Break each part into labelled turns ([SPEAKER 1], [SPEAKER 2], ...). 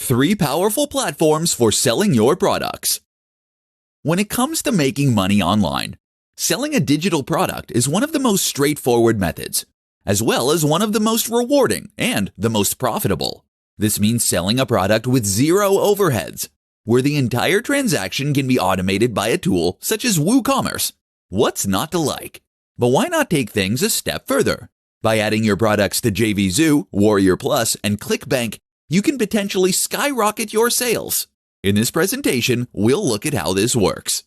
[SPEAKER 1] 3 powerful platforms for selling your products. When it comes to making money online, selling a digital product is one of the most straightforward methods, as well as one of the most rewarding and the most profitable. This means selling a product with zero overheads, where the entire transaction can be automated by a tool such as WooCommerce. What's not to like? But why not take things a step further? By adding your products to JVZoo, Warrior Plus, and ClickBank, you can potentially skyrocket your sales. In this presentation, we'll look at how this works.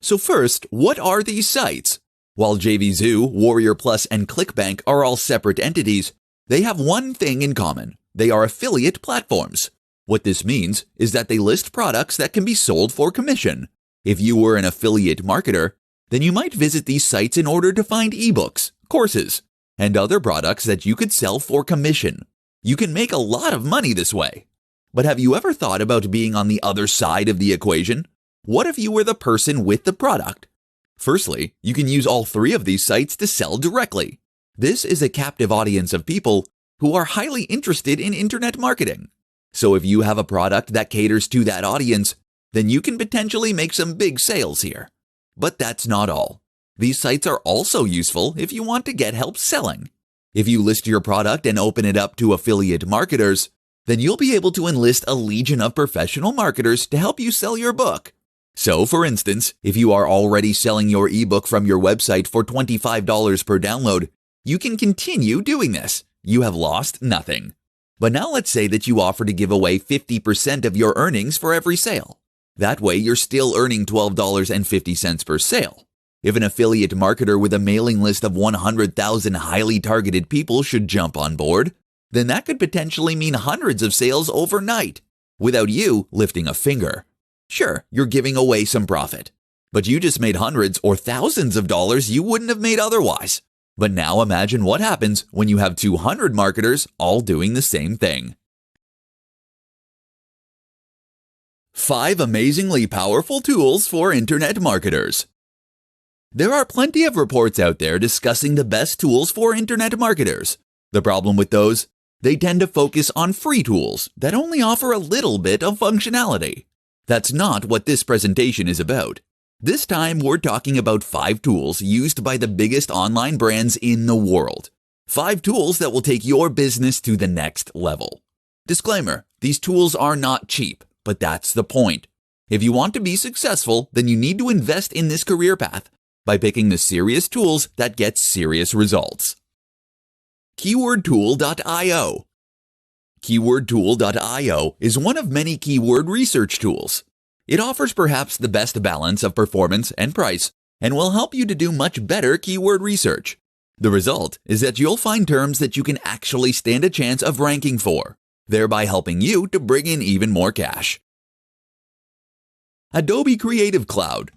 [SPEAKER 1] So first, what are these sites? While JVZoo, Warrior Plus, and ClickBank are all separate entities, they have one thing in common. They are affiliate platforms. What this means is that they list products that can be sold for commission. If you were an affiliate marketer, then you might visit these sites in order to find ebooks, courses, and other products that you could sell for commission. You can make a lot of money this way. But have you ever thought about being on the other side of the equation? What if you were the person with the product? Firstly, you can use all 3 of these sites to sell directly. This is a captive audience of people who are highly interested in internet marketing. So if you have a product that caters to that audience, then you can potentially make some big sales here. But that's not all. These sites are also useful if you want to get help selling. If you list your product and open it up to affiliate marketers, then you'll be able to enlist a legion of professional marketers to help you sell your book. So, for instance, if you are already selling your ebook from your website for $25 per download, you can continue doing this. You have lost nothing. But now let's say that you offer to give away 50% of your earnings for every sale. That way, you're still earning $12.50 per sale. If an affiliate marketer with a mailing list of 100,000 highly targeted people should jump on board, then that could potentially mean hundreds of sales overnight, without you lifting a finger. Sure, you're giving away some profit, but you just made hundreds or thousands of dollars you wouldn't have made otherwise. But now imagine what happens when you have 200 marketers all doing the same thing. 5 amazingly powerful tools for internet marketers. There are plenty of reports out there discussing the best tools for internet marketers. The problem with those? They tend to focus on free tools that only offer a little bit of functionality. That's not what this presentation is about. This time we're talking about 5 tools used by the biggest online brands in the world. 5 tools that will take your business to the next level. Disclaimer, these tools are not cheap, but that's the point. If you want to be successful, then you need to invest in this career path by picking the serious tools that get serious results. KeywordTool.io. KeywordTool.io is one of many keyword research tools. It offers perhaps the best balance of performance and price and will help you to do much better keyword research. The result is that you'll find terms that you can actually stand a chance of ranking for, thereby helping you to bring in even more cash. Adobe Creative Cloud.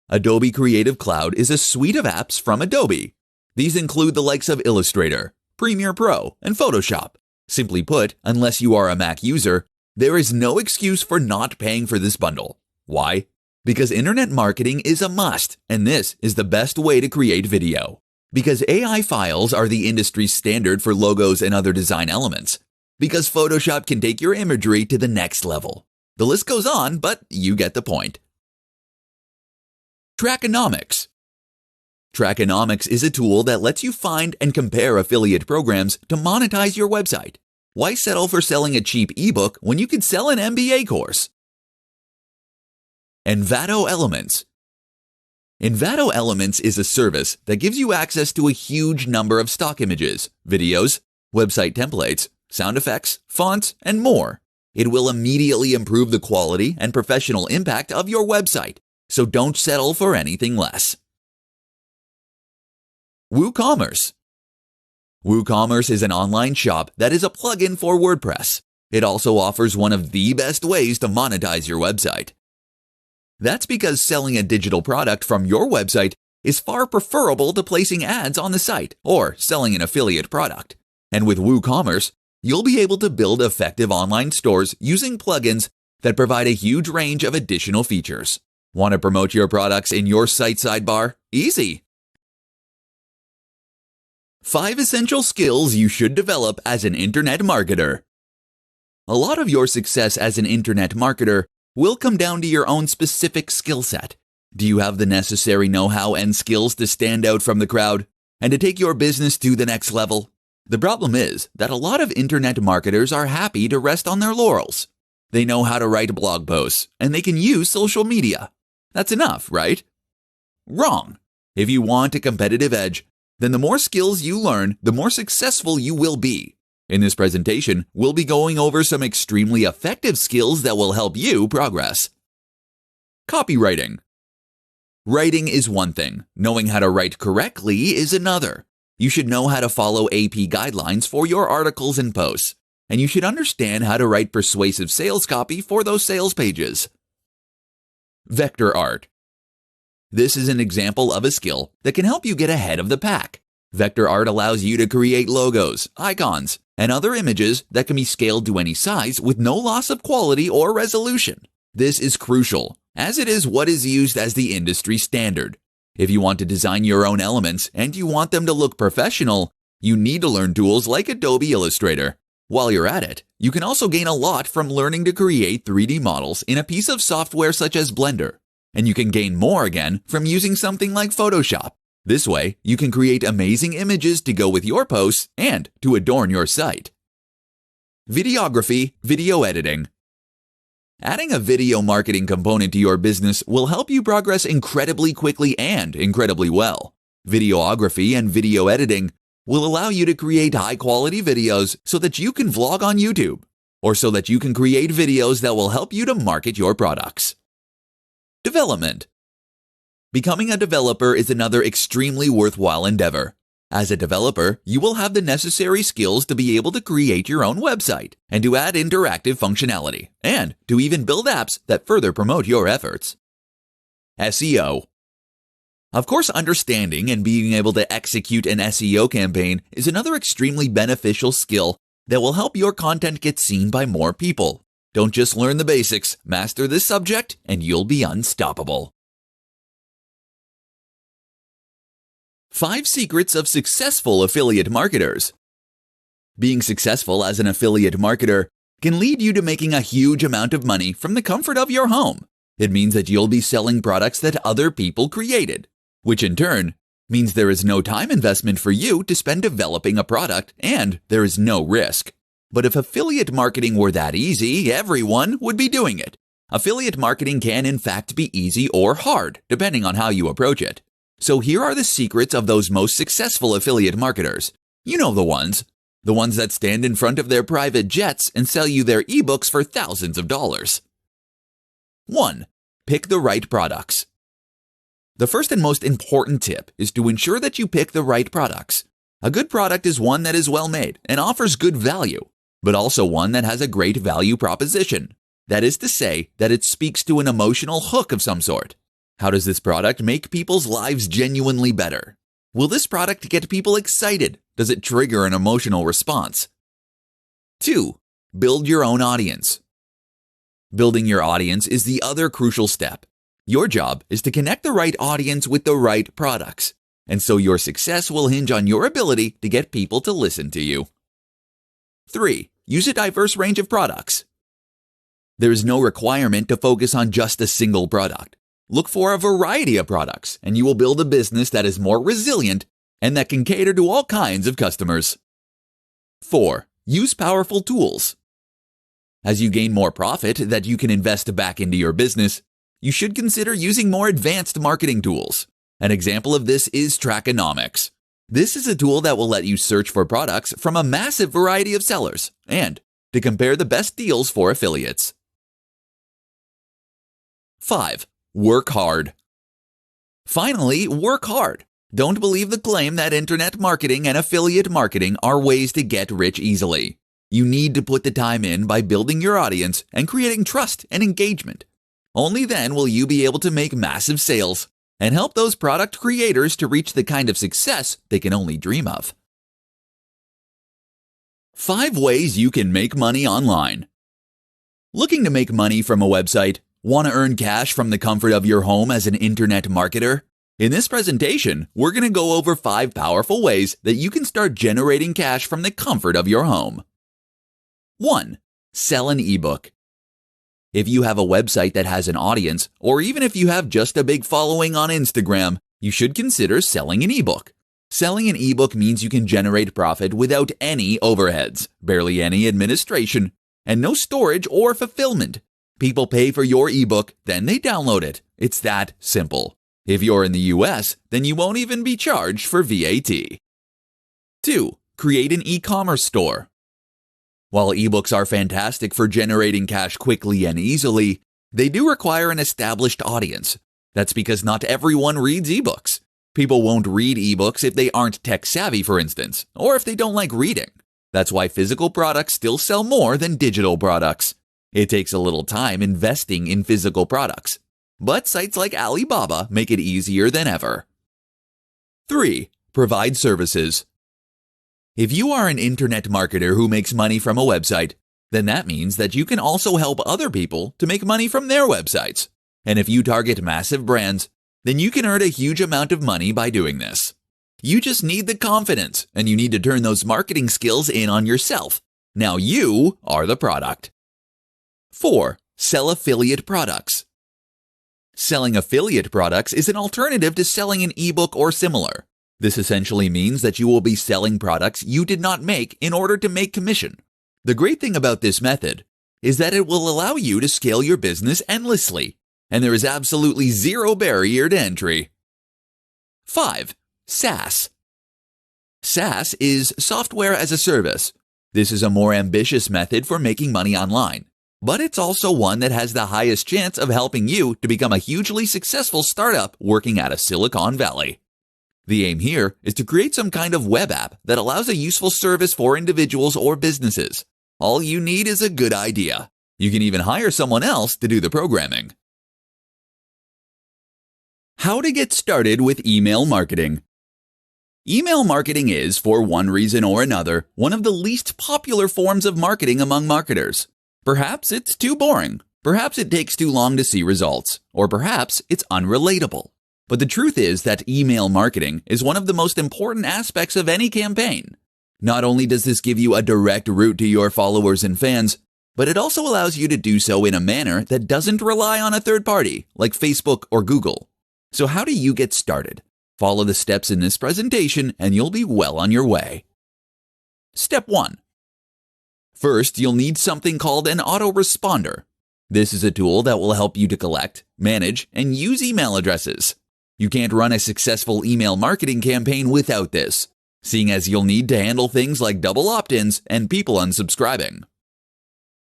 [SPEAKER 1] Adobe Creative Cloud is a suite of apps from Adobe. These include the likes of Illustrator, Premiere Pro, and Photoshop. Simply put, unless you are a Mac user, there is no excuse for not paying for this bundle. Why? Because internet marketing is a must, and this is the best way to create video. Because AI files are the industry standard for logos and other design elements. Because Photoshop can take your imagery to the next level. The list goes on, but you get the point. Trackonomics. Trackonomics is a tool that lets you find and compare affiliate programs to monetize your website. Why settle for selling a cheap ebook when you could sell an MBA course? Envato Elements. Envato Elements is a service that gives you access to a huge number of stock images, videos, website templates, sound effects, fonts, and more. It will immediately improve the quality and professional impact of your website, so don't settle for anything less. WooCommerce. WooCommerce is an online shop that is a plugin for WordPress. It also offers one of the best ways to monetize your website. That's because selling a digital product from your website is far preferable to placing ads on the site or selling an affiliate product. And with WooCommerce, you'll be able to build effective online stores using plugins that provide a huge range of additional features. Want to promote your products in your site sidebar? Easy! 5 essential skills you should develop as an internet marketer. A lot of your success as an internet marketer will come down to your own specific skill set. Do you have the necessary know-how and skills to stand out from the crowd and to take your business to the next level? The problem is that a lot of internet marketers are happy to rest on their laurels. They know how to write blog posts and they can use social media. That's enough, right? Wrong. If you want a competitive edge, then the more skills you learn, the more successful you will be. In this presentation, we'll be going over some extremely effective skills that will help you progress. Copywriting. Writing is one thing. Knowing how to write correctly is another. You should know how to follow AP guidelines for your articles and posts, and you should understand how to write persuasive sales copy for those sales pages. Vector art. This is an example of a skill that can help you get ahead of the pack. Vector art allows you to create logos, icons, and other images that can be scaled to any size with no loss of quality or resolution. This is crucial, as it is what is used as the industry standard. If you want to design your own elements and you want them to look professional, you need to learn tools like Adobe Illustrator. While you're at it, you can also gain a lot from learning to create 3D models in a piece of software such as Blender. And you can gain more again from using something like Photoshop. This way, you can create amazing images to go with your posts and to adorn your site. Videography, video editing. Adding a video marketing component to your business will help you progress incredibly quickly and incredibly well. Videography and video editing will allow you to create high-quality videos so that you can vlog on YouTube, or so that you can create videos that will help you to market your products. Development. Becoming a developer is another extremely worthwhile endeavor. As a developer, you will have the necessary skills to be able to create your own website and to add interactive functionality, and to even build apps that further promote your efforts. SEO. Of course, understanding and being able to execute an SEO campaign is another extremely beneficial skill that will help your content get seen by more people. Don't just learn the basics, master this subject, and you'll be unstoppable. 5 secrets of successful affiliate marketers. Being successful as an affiliate marketer can lead you to making a huge amount of money from the comfort of your home. It means that you'll be selling products that other people created, which in turn means there is no time investment for you to spend developing a product and there is no risk. But if affiliate marketing were that easy, everyone would be doing it. Affiliate marketing can in fact be easy or hard, depending on how you approach it. So here are the secrets of those most successful affiliate marketers. You know the ones that stand in front of their private jets and sell you their ebooks for thousands of dollars. 1. Pick the right products. The first and most important tip is to ensure that you pick the right products. A good product is one that is well made and offers good value, but also one that has a great value proposition. That is to say, that it speaks to an emotional hook of some sort. How does this product make people's lives genuinely better? Will this product get people excited? Does it trigger an emotional response? 2. Build your own audience. Building your audience is the other crucial step. Your job is to connect the right audience with the right products, and so your success will hinge on your ability to get people to listen to you. 3. Use a diverse range of products. There is no requirement to focus on just a single product. Look for a variety of products, and you will build a business that is more resilient and that can cater to all kinds of customers. 4. Use powerful tools. As you gain more profit that you can invest back into your business, you should consider using more advanced marketing tools. An example of this is Trackonomics. This is a tool that will let you search for products from a massive variety of sellers and to compare the best deals for affiliates. 5. Work hard. Finally, work hard. Don't believe the claim that internet marketing and affiliate marketing are ways to get rich easily. You need to put the time in by building your audience and creating trust and engagement. Only then will you be able to make massive sales and help those product creators to reach the kind of success they can only dream of. 5 ways you can make money online. Looking to make money from a website? Want to earn cash from the comfort of your home as an internet marketer? In this presentation, we're going to go over 5 powerful ways that you can start generating cash from the comfort of your home. 1. Sell an ebook. If you have a website that has an audience, or even if you have just a big following on Instagram, you should consider selling an ebook. Selling an ebook means you can generate profit without any overheads, barely any administration, and no storage or fulfillment. People pay for your ebook, then they download it. It's that simple. If you're in the US, then you won't even be charged for VAT. 2. Create an e-commerce store. While ebooks are fantastic for generating cash quickly and easily, they do require an established audience. That's because not everyone reads ebooks. People won't read ebooks if they aren't tech-savvy, for instance, or if they don't like reading. That's why physical products still sell more than digital products. It takes a little time investing in physical products, but sites like Alibaba make it easier than ever. 3. Provide services. If you are an internet marketer who makes money from a website, then that means that you can also help other people to make money from their websites. And if you target massive brands, then you can earn a huge amount of money by doing this. You just need the confidence, and you need to turn those marketing skills in on yourself. Now you are the product. 4. Sell affiliate products. Selling affiliate products is an alternative to selling an ebook or similar. This essentially means that you will be selling products you did not make in order to make commission. The great thing about this method is that it will allow you to scale your business endlessly, and there is absolutely zero barrier to entry. 5. SaaS. SaaS is software as a service. This is a more ambitious method for making money online, but it's also one that has the highest chance of helping you to become a hugely successful startup working out of Silicon Valley. The aim here is to create some kind of web app that allows a useful service for individuals or businesses. All you need is a good idea. You can even hire someone else to do the programming. How to get started with email marketing. Email marketing is, for one reason or another, one of the least popular forms of marketing among marketers. Perhaps it's too boring, perhaps it takes too long to see results, or perhaps it's unrelatable. But the truth is that email marketing is one of the most important aspects of any campaign. Not only does this give you a direct route to your followers and fans, but it also allows you to do so in a manner that doesn't rely on a third party, like Facebook or Google. So how do you get started? Follow the steps in this presentation and you'll be well on your way. Step 1. First, you'll need something called an autoresponder. This is a tool that will help you to collect, manage, and use email addresses. You can't run a successful email marketing campaign without this, seeing as you'll need to handle things like double opt-ins and people unsubscribing.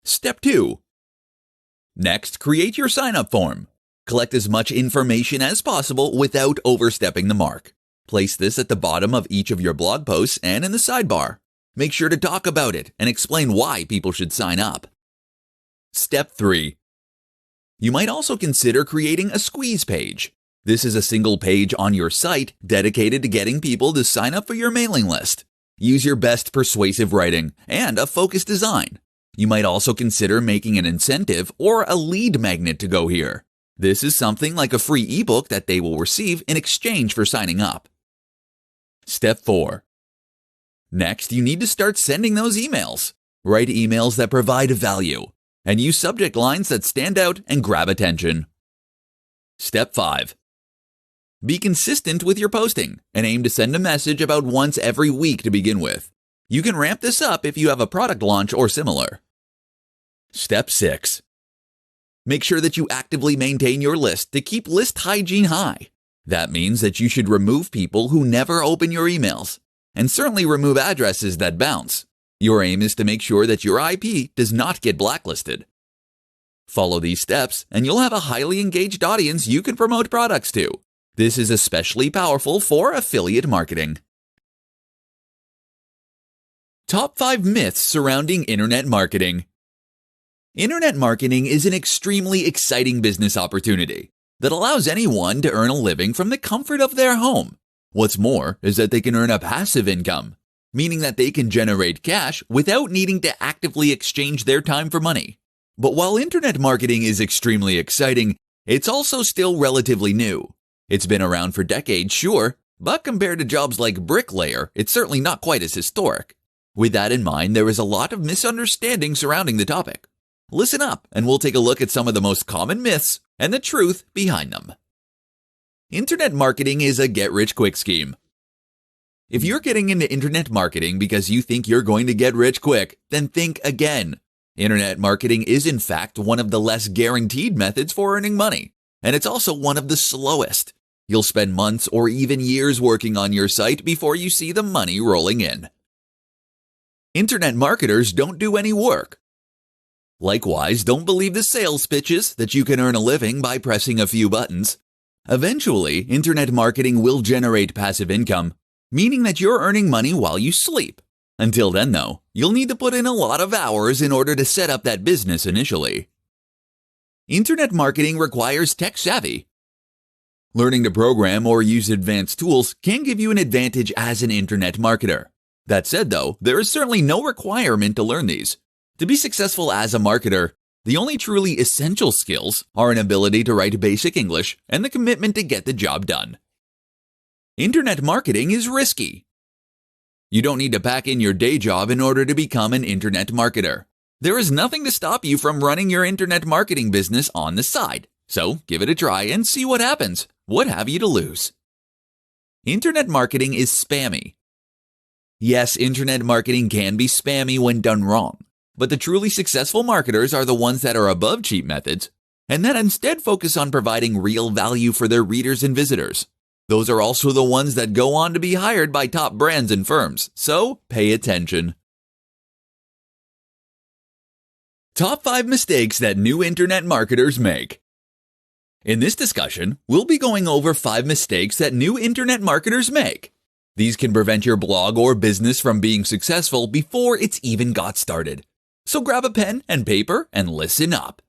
[SPEAKER 1] Step 2. Next, create your sign-up form. Collect as much information as possible without overstepping the mark. Place this at the bottom of each of your blog posts and in the sidebar. Make sure to talk about it and explain why people should sign up. Step 3. You might also consider creating a squeeze page. This is a single page on your site dedicated to getting people to sign up for your mailing list. Use your best persuasive writing and a focused design. You might also consider making an incentive or a lead magnet to go here. This is something like a free ebook that they will receive in exchange for signing up. Step 4. Next, you need to start sending those emails. Write emails that provide value, and use subject lines that stand out and grab attention. Step 5. Be consistent with your posting and aim to send a message about once every week to begin with. You can ramp this up if you have a product launch or similar. Step 6. Make sure that you actively maintain your list to keep list hygiene high. That means that you should remove people who never open your emails, and certainly remove addresses that bounce. Your aim is to make sure that your IP does not get blacklisted. Follow these steps, and you'll have a highly engaged audience you can promote products to. This is especially powerful for affiliate marketing. Top 5 myths surrounding internet marketing. Internet marketing is an extremely exciting business opportunity that allows anyone to earn a living from the comfort of their home. What's more is that they can earn a passive income, meaning that they can generate cash without needing to actively exchange their time for money. But while internet marketing is extremely exciting, it's also still relatively new. It's been around for decades, sure, but compared to jobs like bricklayer, it's certainly not quite as historic. With that in mind, there is a lot of misunderstanding surrounding the topic. Listen up, and we'll take a look at some of the most common myths and the truth behind them. Internet marketing is a get-rich-quick scheme. If you're getting into internet marketing because you think you're going to get rich quick, then think again. Internet marketing is in fact one of the less guaranteed methods for earning money, and it's also one of the slowest. You'll spend months or even years working on your site before you see the money rolling in. Internet marketers don't do any work. Likewise, don't believe the sales pitches that you can earn a living by pressing a few buttons. Eventually, internet marketing will generate passive income, meaning that you're earning money while you sleep. Until then, though, you'll need to put in a lot of hours in order to set up that business initially. Internet marketing requires tech savvy. Learning to program or use advanced tools can give you an advantage as an internet marketer. That said, though, there is certainly no requirement to learn these. To be successful as a marketer, the only truly essential skills are an ability to write basic English and the commitment to get the job done. Internet marketing is risky. You don't need to pack in your day job in order to become an internet marketer. There is nothing to stop you from running your internet marketing business on the side. So give it a try and see what happens. What have you to lose? Internet marketing is spammy. Yes, internet marketing can be spammy when done wrong, but the truly successful marketers are the ones that are above cheap methods and that instead focus on providing real value for their readers and visitors. Those are also the ones that go on to be hired by top brands and firms, so pay attention. Top 5 mistakes that new internet marketers make. In this discussion, we'll be going over 5 mistakes that new internet marketers make. These can prevent your blog or business from being successful before it's even got started. So grab a pen and paper and listen up.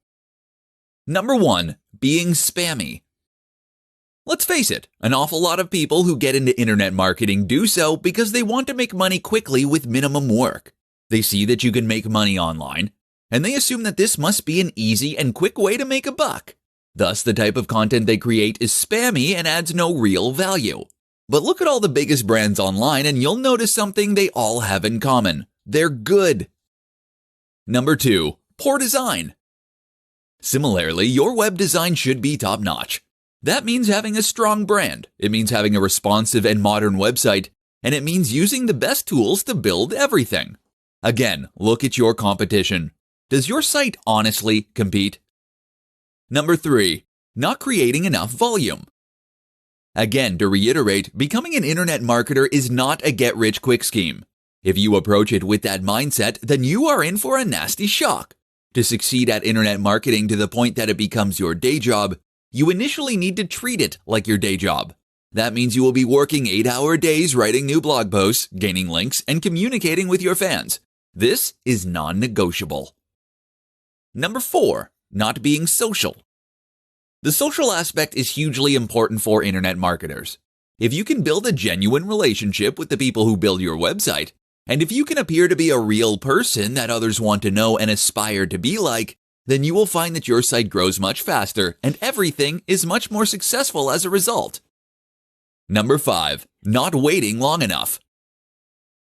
[SPEAKER 1] Number 1, being spammy. Let's face it, an awful lot of people who get into internet marketing do so because they want to make money quickly with minimum work. They see that you can make money online, and they assume that this must be an easy and quick way to make a buck. Thus, the type of content they create is spammy and adds no real value. But look at all the biggest brands online and you'll notice something they all have in common. They're good. Number 2, poor design. Similarly, your web design should be top-notch. That means having a strong brand, it means having a responsive and modern website, and it means using the best tools to build everything. Again, look at your competition. Does your site honestly compete? Number 3, not creating enough volume. Again, to reiterate, becoming an internet marketer is not a get-rich-quick scheme. If you approach it with that mindset, then you are in for a nasty shock. To succeed at internet marketing to the point that it becomes your day job, you initially need to treat it like your day job. That means you will be working 8-hour days writing new blog posts, gaining links, and communicating with your fans. This is non-negotiable. Number 4, not being social. The social aspect is hugely important for internet marketers. If you can build a genuine relationship with the people who build your website, and if you can appear to be a real person that others want to know and aspire to be like, then you will find that your site grows much faster and everything is much more successful as a result. Number 5, not waiting long enough.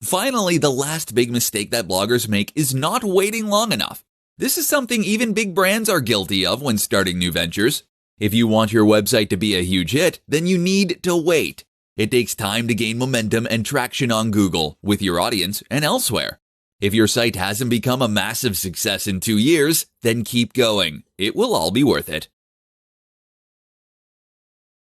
[SPEAKER 1] Finally, the last big mistake that bloggers make is not waiting long enough. This is something even big brands are guilty of when starting new ventures. If you want your website to be a huge hit, then you need to wait. It takes time to gain momentum and traction on Google, with your audience, and elsewhere. If your site hasn't become a massive success in 2 years, then keep going. It will all be worth it.